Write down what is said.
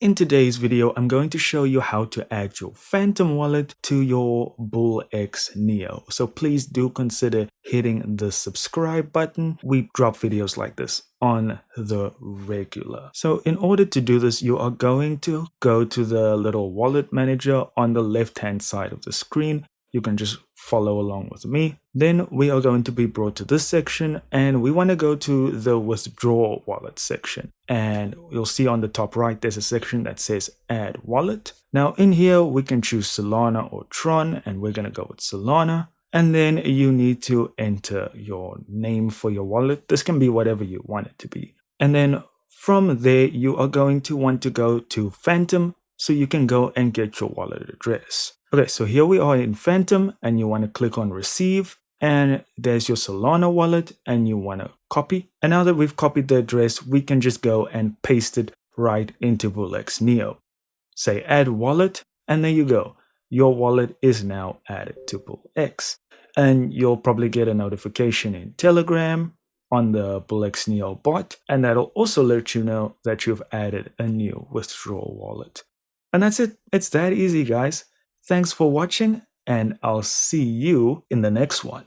In today's video, I'm going to show you how to add your Phantom wallet to your BullX Neo. So please do consider hitting the subscribe button. We drop videos like this on the regular. So in order to do this, you are going to go to the little wallet manager on the left-hand side of the screen. You can just follow along with me. Then we are going to be brought to this section and we want to go to the withdraw wallet section. And you'll see on the top right, there's a section that says add wallet. Now in here, we can choose Solana or Tron, and we're going to go with Solana. And then you need to enter your name for your wallet. This can be whatever you want it to be. And then from there, you are going to want to go to Phantom so you can go and get your wallet address. Okay, so here we are in Phantom and you want to click on receive, and there's your Solana wallet and you want to copy. And now that we've copied the address, we can just go and paste it right into BullX Neo. Say add wallet, and there you go. Your wallet is now added to BullX. And you'll probably get a notification in Telegram on the BullX Neo bot, and that'll also let you know that you've added a new withdrawal wallet. And that's it. It's that easy, guys. Thanks for watching, and I'll see you in the next one.